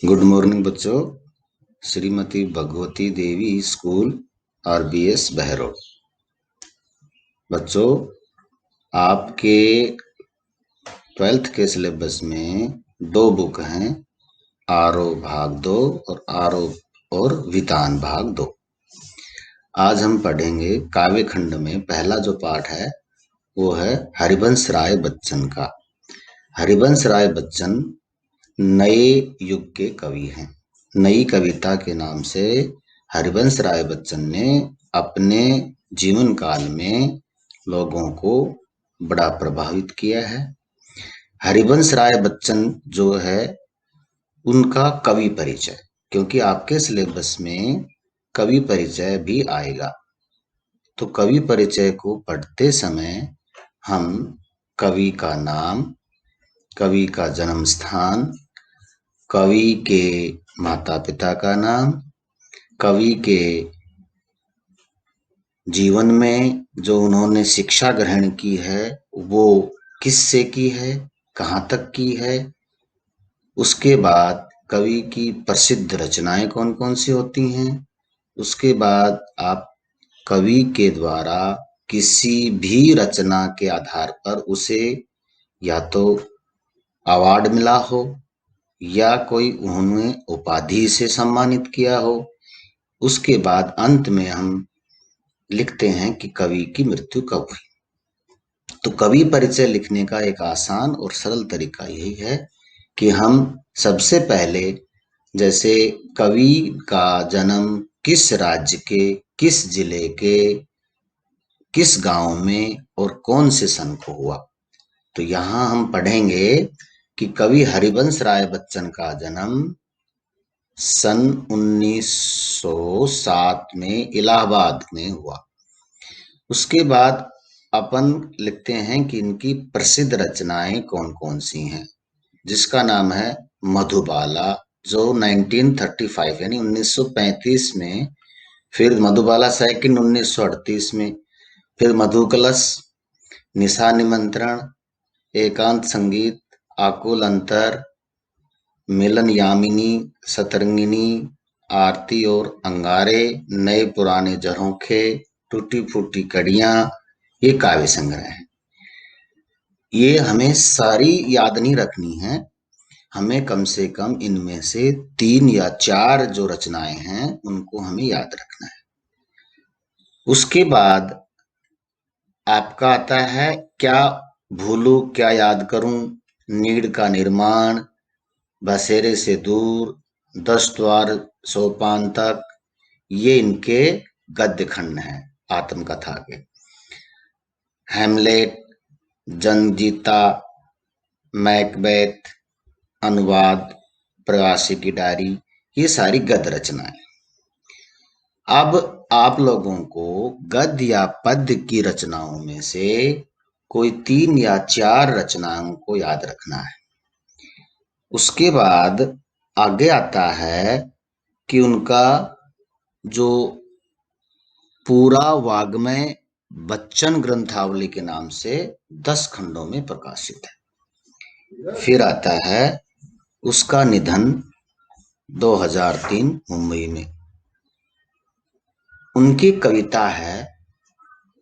Good morning बच्चों। श्रीमती भगवती देवी school RBS Behror. बच्चों, आपके 12th के सिलेबस में दो बुक हैं, आरोह भाग 2 और आरोह और वितान भाग 2। आज हम पढ़ेंगे काव्य खंड में पहला जो पाठ है वो है हरिवंश राय बच्चन का। हरिवंश राय बच्चन नए युग के कवि हैं। नई कविता के नाम से हरिवंश राय बच्चन ने अपने जीवन काल में लोगों को बड़ा प्रभावित किया है। हरिवंश राय बच्चन जो है उनका कवि परिचय, क्योंकि आपके सिलेबस में कवि परिचय भी आएगा, तो कवि परिचय को पढ़ते समय हम कवि का नाम, कवि का जन्म स्थान, कवि के माता पिता का नाम, कवि के जीवन में जो उन्होंने शिक्षा ग्रहण की है वो किससे की है, कहाँ तक की है, उसके बाद कवि की प्रसिद्ध रचनाएं कौन कौन सी होती हैं, उसके बाद आप कवि के द्वारा किसी भी रचना के आधार पर उसे या तो अवार्ड मिला हो या कोई उन्होंने उपाधि से सम्मानित किया हो, उसके बाद अंत में हम लिखते हैं कि कवि की मृत्यु कब हुई। तो कवि परिचय लिखने का एक आसान और सरल तरीका यही है कि हम सबसे पहले जैसे कवि का जन्म किस राज्य के, किस जिले के, किस गांव में और कौन से सन को हुआ, तो यहां हम पढ़ेंगे कि कवि हरिवंश राय बच्चन का जन्म सन 1907 में इलाहाबाद में हुआ। उसके बाद अपन लिखते हैं कि इनकी प्रसिद्ध रचनाएं कौन कौन सी हैं, जिसका नाम है मधुबाला, जो 1935 यानी 1935 में, फिर मधुबाला सेकंड 1938 में, फिर मधुकलश, निशा निमंत्रण, एकांत संगीत, आकुल अंतर, मिलन यामिनी, सतरंगिनी, आरती और अंगारे, नए पुराने झरोखे, टूटी फूटी कड़ियां, ये काव्य संग्रह है। ये हमें सारी याद नहीं रखनी है, हमें कम से कम इनमें से 3 या 4 जो रचनाएं हैं उनको हमें याद रखना है। उसके बाद आपका आता है क्या भूलूं क्या याद करूं, नीड़ का निर्माण, बसेरे से दूर, 10 द्वार सोपान तक, ये इनके गद्य खंड हैं आत्मकथा के। हैमलेट, जनजीता, मैकबेथ, अनुवाद, प्रवासी की डायरी, ये सारी गद्य रचनाएं। अब आप लोगों को गद्य या पद्य की रचनाओं में से कोई 3 या 4 रचनाओं को याद रखना है। उसके बाद आगे आता है कि उनका जो पूरा वाग्मय बच्चन ग्रंथावली के नाम से 10 खंडों में प्रकाशित है। फिर आता है उसका निधन 2003 मुंबई में। उनकी कविता है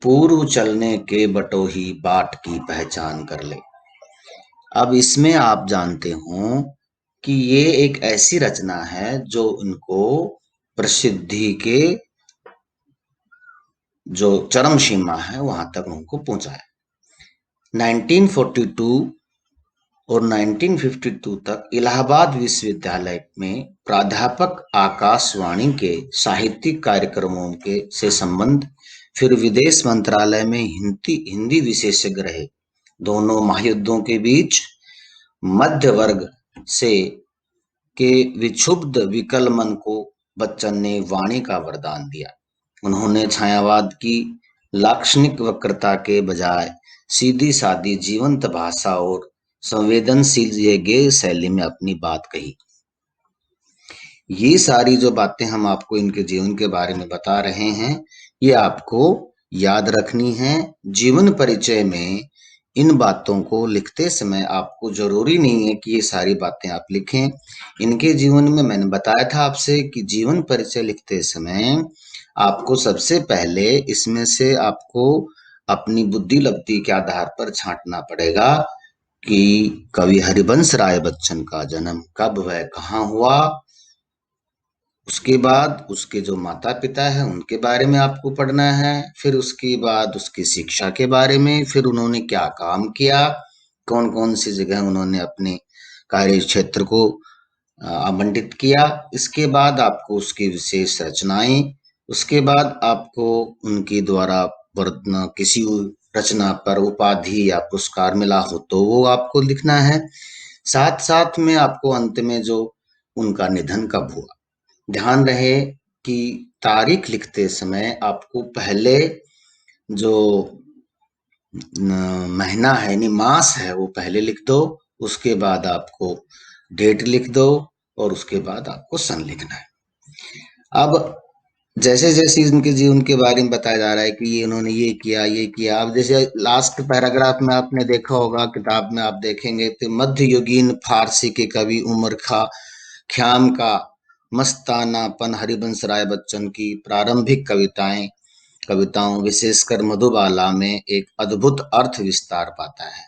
पूर्व चलने के बटोही बाट की पहचान कर ले। अब इसमें आप जानते हो कि ये एक ऐसी रचना है जो उनको प्रसिद्धि के जो चरम सीमा है वहां तक उनको पहुंचाया। 1942 और 1952 तक इलाहाबाद विश्वविद्यालय में प्राध्यापक आकाशवाणी के साहित्यिक कार्यक्रमों के से संबंध, फिर विदेश मंत्रालय में हिंदी विशेषज्ञ रहे। दोनों महायुद्धों के बीच मध्य वर्ग से के विक्षुब्ध विकल मन को बच्चन ने वाणी का वरदान दिया। उन्होंने छायावाद की लाक्षणिक वक्रता के बजाय सीधी सादी जीवंत भाषा और संवेदनशील ये गेय शैली में अपनी बात कही। ये सारी जो बातें हम आपको इनके जीवन के बारे में बता रहे हैं, ये आपको याद रखनी है। जीवन परिचय में इन बातों को लिखते समय आपको जरूरी नहीं है कि ये सारी बातें आप लिखें। इनके जीवन में मैंने बताया था आपसे कि जीवन परिचय लिखते समय आपको सबसे पहले इसमें से आपको अपनी बुद्धि लब्धि के आधार पर छांटना पड़ेगा कि कवि हरिवंश राय बच्चन का जन्म कब व कहाँ हुआ। उसके बाद उसके जो माता पिता है उनके बारे में आपको पढ़ना है, फिर उसके बाद उसकी शिक्षा के बारे में, फिर उन्होंने क्या काम किया, कौन कौन सी जगह उन्होंने अपने कार्य क्षेत्र को आवंटित किया। इसके बाद आपको उसकी विशेष रचनाएं, उसके बाद आपको उनके द्वारा किसी रचना पर उपाधि या पुरस्कार मिला हो तो वो आपको लिखना है। साथ साथ में आपको अंत में जो उनका निधन कब हुआ, ध्यान रहे कि तारीख लिखते समय आपको पहले जो महीना है यानी मास है वो पहले लिख दो, उसके बाद आपको डेट लिख दो और उसके बाद आपको सन लिखना है। अब जैसे जैसे इनके जीवन के बारे में बताया जा रहा है कि ये इन्होंने ये किया। अब जैसे लास्ट पैराग्राफ में आपने देखा होगा, किताब में आप देखेंगे तो मध्ययुगीन फारसी के कवि उमर खा ख्याम का मस्तानापन हरिवंश राय बच्चन की प्रारंभिक कविताओं विशेषकर मधुबाला में एक अद्भुत अर्थ विस्तार पाता है।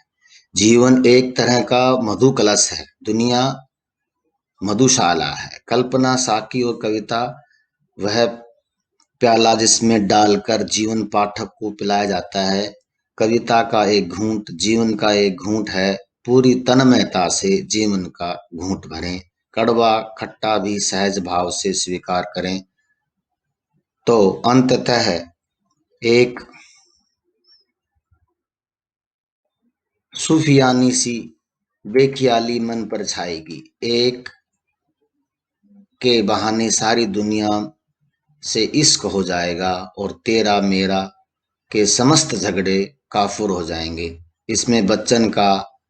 जीवन एक तरह का मधु कलश है, दुनिया मधुशाला है। कल्पना साकी और कविता वह प्याला जिसमें डालकर जीवन पाठक को पिलाया जाता है। कविता का एक घूंट जीवन का एक घूंट है, पूरी तन्मयता से जीवन का घूंट भरें, कड़वा खट्टा भी सहज भाव से स्वीकार करें। तो अंततः एक सूफियानी सी बेख्याली मन पर छाएगी, एक के बहाने सारी दुनिया से इश्क हो जाएगा और तेरा मेरा के समस्त झगड़े काफुर हो जाएंगे। इसमें बच्चन का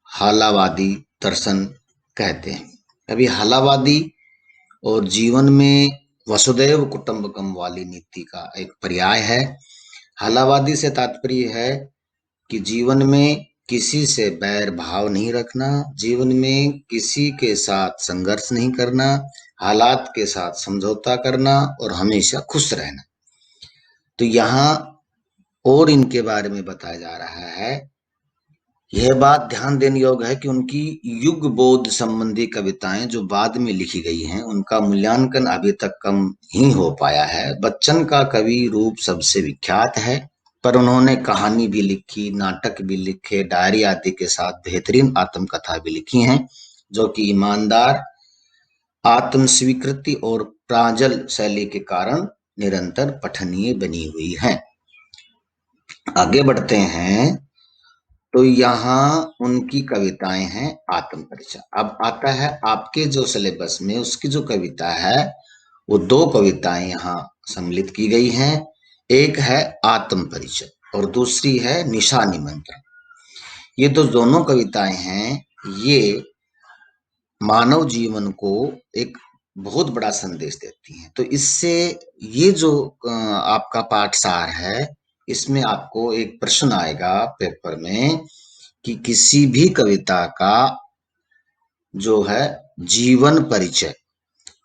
हालावादी दर्शन कहते हैं। अभी हालावादी और जीवन में वसुदैव कुटुंबकम वाली नीति का एक पर्याय है। हालावादी से तात्पर्य है कि जीवन में किसी से बैर भाव नहीं रखना, जीवन में किसी के साथ संघर्ष नहीं करना, हालात के साथ समझौता करना और हमेशा खुश रहना। तो यहाँ और इनके बारे में बताया जा रहा है। यह बात ध्यान देने योग्य है कि उनकी युग बोध संबंधी कविताएं जो बाद में लिखी गई हैं उनका मूल्यांकन अभी तक कम ही हो पाया है। बच्चन का कवि रूप सबसे विख्यात है, पर उन्होंने कहानी भी लिखी, नाटक भी लिखे, डायरी आदि के साथ बेहतरीन आत्मकथा भी लिखी हैं जो कि ईमानदार आत्म स्वीकृति और प्रांजल शैली के कारण निरंतर पठनीय बनी हुई हैं। आगे बढ़ते हैं तो यहाँ उनकी कविताएं हैं आत्म परिचय। अब आता है आपके जो सिलेबस में उसकी जो कविता है वो दो कविताएं यहाँ सम्मिलित की गई हैं। एक है आत्म परिचय और दूसरी है निशा निमंत्रण। ये तो दोनों कविताएं हैं, ये मानव जीवन को एक बहुत बड़ा संदेश देती हैं। तो इससे ये जो आपका पाठसार है इसमें आपको एक प्रश्न आएगा पेपर में कि किसी भी कविता का जो है जीवन परिचय,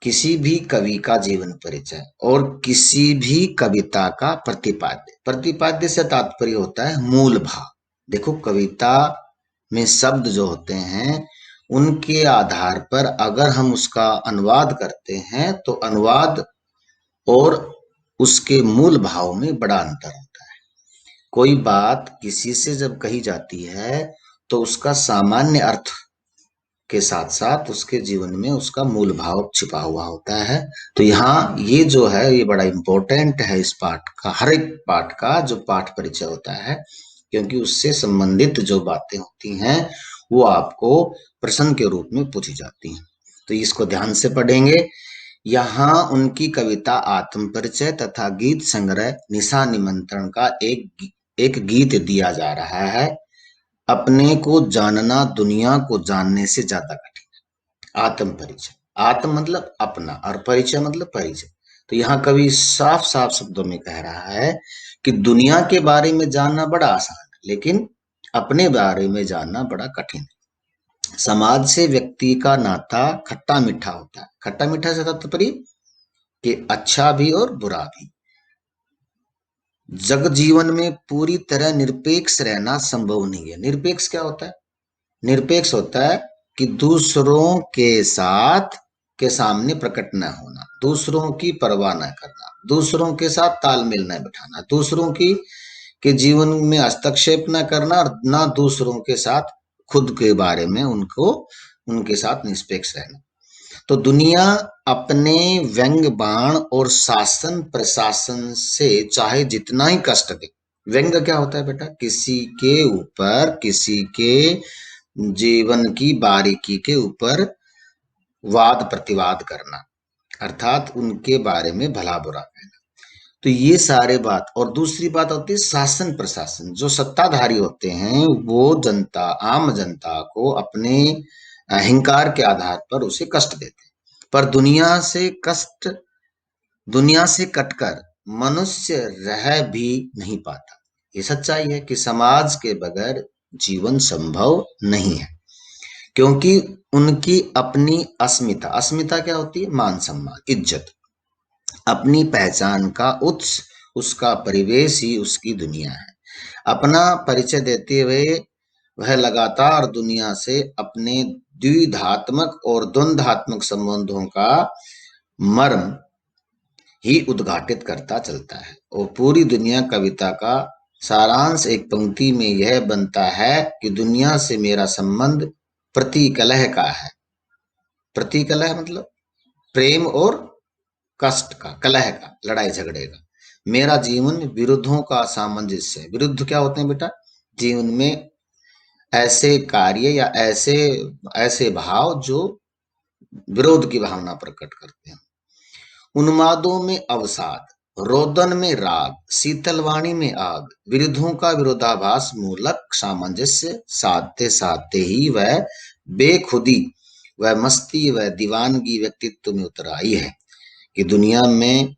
किसी भी कवि का जीवन परिचय और किसी भी कविता का प्रतिपाद्य। प्रतिपाद्य से तात्पर्य होता है मूल भाव। देखो कविता में शब्द जो होते हैं उनके आधार पर अगर हम उसका अनुवाद करते हैं तो अनुवाद और उसके मूल भाव में बड़ा अंतर होता है। कोई बात किसी से जब कही जाती है तो उसका सामान्य अर्थ के साथ साथ उसके जीवन में उसका मूल भाव छिपा हुआ होता है। तो यहाँ ये जो है ये बड़ा इंपॉर्टेंट है इस पाठ का, हर एक पाठ का जो पाठ परिचय होता है, क्योंकि उससे संबंधित जो बातें होती हैं वो आपको प्रश्न के रूप में पूछी जाती हैं। तो इसको ध्यान से पढ़ेंगे। यहाँ उनकी कविता आत्म परिचय तथा गीत संग्रह निशा निमंत्रण का एक गीत दिया जा रहा है। अपने को जानना दुनिया को जानने से ज्यादा कठिन है। आत्म परिचय, आत्म मतलब अपना और परिचय मतलब परिचय। तो यहाँ कवि साफ साफ शब्दों में कह रहा है कि दुनिया के बारे में जानना बड़ा आसान है, लेकिन अपने बारे में जानना बड़ा कठिन है। समाज से व्यक्ति का नाता खट्टा मीठा होता है। खट्टा मीठा से तात्पर्य कि अच्छा भी और बुरा भी। जग जीवन में पूरी तरह निरपेक्ष रहना संभव नहीं है। निरपेक्ष क्या होता है? निरपेक्ष होता है कि दूसरों के साथ के सामने प्रकट न होना, दूसरों की परवाह न करना, दूसरों के साथ तालमेल न बिठाना, दूसरों की के जीवन में हस्तक्षेप न करना, और ना दूसरों के साथ खुद के बारे में उनके साथ निष्पक्ष रहना। तो दुनिया अपने व्यंग बाण और शासन प्रशासन से चाहे जितना ही कष्ट दे। व्यंग क्या होता है बेटा? किसी के ऊपर, किसी के जीवन की बारीकी के ऊपर वाद प्रतिवाद करना, अर्थात उनके बारे में भला बुरा कहना। तो ये सारे बात। और दूसरी बात होती है शासन प्रशासन। जो सत्ताधारी होते हैं वो जनता, आम जनता को अपने अहंकार के आधार पर उसे कष्ट देते हैं। पर दुनिया से कटकर मनुष्य रह भी नहीं पाता। ये सच्चाई है कि समाज के बगैर जीवन संभव नहीं है, क्योंकि उनकी अपनी अस्मिता। अस्मिता क्या होती है? मान सम्मान, इज्जत, अपनी पहचान का उत्स, उसका परिवेश ही उसकी दुनिया है। अपना परिचय देते हुए वह लगातार दुनिया से अपने द्विधात्मक और द्वंद्वात्मक संबंधों का मर्म ही उद्घाटित करता चलता है। और पूरी दुनिया कविता का सारांश एक पंक्ति में यह बनता है कि दुनिया से मेरा संबंध प्रतिकलह का है। प्रतिकलह मतलब प्रेम और कष्ट का, कलह का, लड़ाई झगड़े का। मेरा जीवन विरुद्धों का सामंजस्य। विरुद्ध क्या होते हैं बेटा? जीवन में ऐसे कार्य या ऐसे ऐसे भाव जो विरोध की भावना प्रकट करते हैं। उन्मादों में अवसाद, रोदन में राग, शीतलवाणी में आग, विरुद्धों का विरोधाभास मूलक सामंजस्य साधते साधते ही वह बेखुदी, वह मस्ती, वह दीवानगी व्यक्तित्व में उतर आई है कि दुनिया में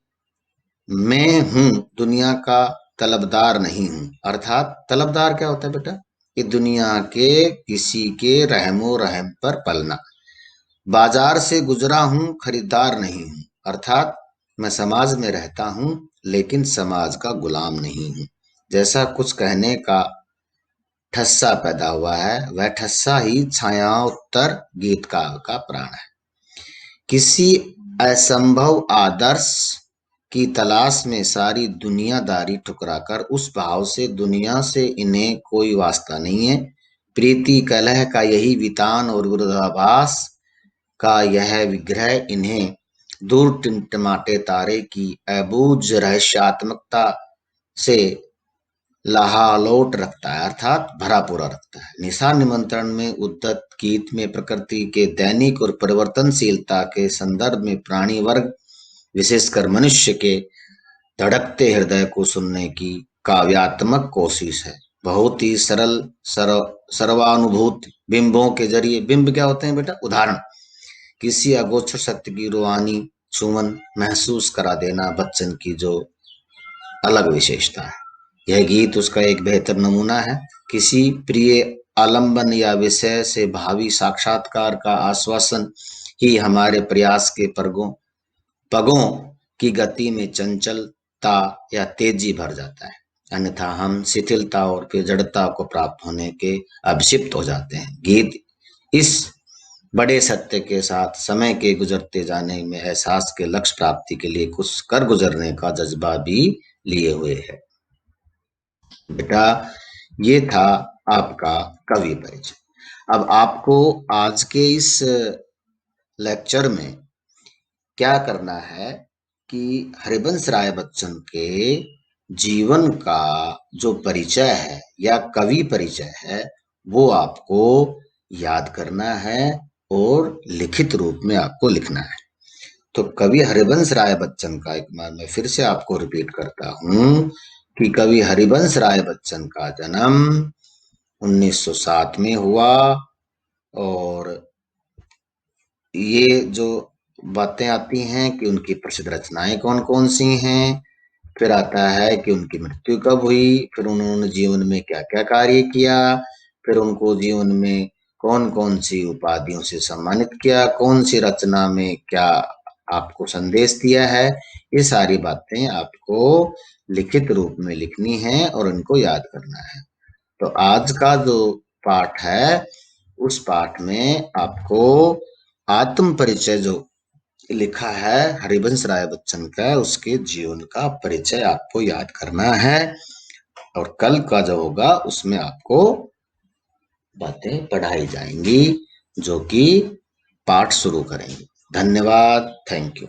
मैं हूं, दुनिया का तलबदार नहीं हूं। अर्थात तलबदार क्या होता है बेटा? कि दुनिया के किसी के रहमो रहम पर पलना। बाजार से गुजरा हूं, खरीदार नहीं हूं। अर्थात मैं समाज में रहता हूं लेकिन समाज का गुलाम नहीं हूं। जैसा कुछ कहने का ठस्सा पैदा हुआ है, वह ठस्सा ही छायांतर गीतकार का प्राण है। किसी असंभव आदर्श की तलाश में सारी दुनियादारी ठुकराकर उस भाव से दुनिया से इन्हें कोई वास्ता नहीं है। प्रीति कलह का यही वितान और विरोधाभास का यह विग्रह इन्हें दूर टिमटिमाते तारे की अबूझ रहस्यात्मकता से लाहालोट रखता है, अर्थात भरा पूरा रखता है। निशा निमंत्रण में उद्धत गीत में प्रकृति के दैनिक और परिवर्तनशीलता के संदर्भ में प्राणी वर्ग, विशेषकर मनुष्य के धड़कते हृदय को सुनने की काव्यात्मक कोशिश है। बहुत ही सरल सर्वानुभूत बिंबों के जरिए। बिंब क्या होते हैं बेटा? उदाहरण। किसी अगोचर सत्य की रूहानी चुमन महसूस करा देना बच्चन की जो अलग विशेषता है। यह गीत उसका एक बेहतर नमूना है। किसी प्रिय आलंबन या विषय से भावी साक्षात्कार का आश्वासन ही हमारे प्रयास के पगों की गति में चंचलता या तेजी भर जाता है। अन्यथा हम शिथिलता और फिर जड़ता को प्राप्त होने के अभिषिप्त हो जाते हैं। गीत इस बड़े सत्य के साथ समय के गुजरते जाने में एहसास के लक्ष्य प्राप्ति के लिए कुछ कर गुजरने का जज्बा भी लिए हुए है। बेटा ये था आपका कवि परिचय। अब आपको आज के इस लेक्चर में क्या करना है कि हरिवंश राय बच्चन के जीवन का जो परिचय है या कवि परिचय है वो आपको याद करना है और लिखित रूप में आपको लिखना है। तो कवि हरिवंश राय बच्चन का एक बार मैं फिर से आपको रिपीट करता हूं कि कवि हरिवंश राय बच्चन का जन्म 1907 में हुआ। और ये जो बातें आती हैं कि उनकी प्रसिद्ध रचनाएं कौन कौन सी हैं, फिर आता है कि उनकी मृत्यु कब हुई, फिर उन्होंने जीवन में क्या क्या कार्य किया, फिर उनको जीवन में कौन कौन सी उपाधियों से सम्मानित किया, कौन सी रचना में क्या आपको संदेश दिया है। ये सारी बातें आपको लिखित रूप में लिखनी है और इनको याद करना है। तो आज का जो पाठ है, उस पाठ में आपको आत्म परिचय जो लिखा है हरिवंश राय बच्चन का, उसके जीवन का परिचय आपको याद करना है। और कल का जो होगा उसमें आपको बातें पढ़ाई जाएंगी, जो कि पाठ शुरू करेंगे। धन्यवाद, थैंक यू।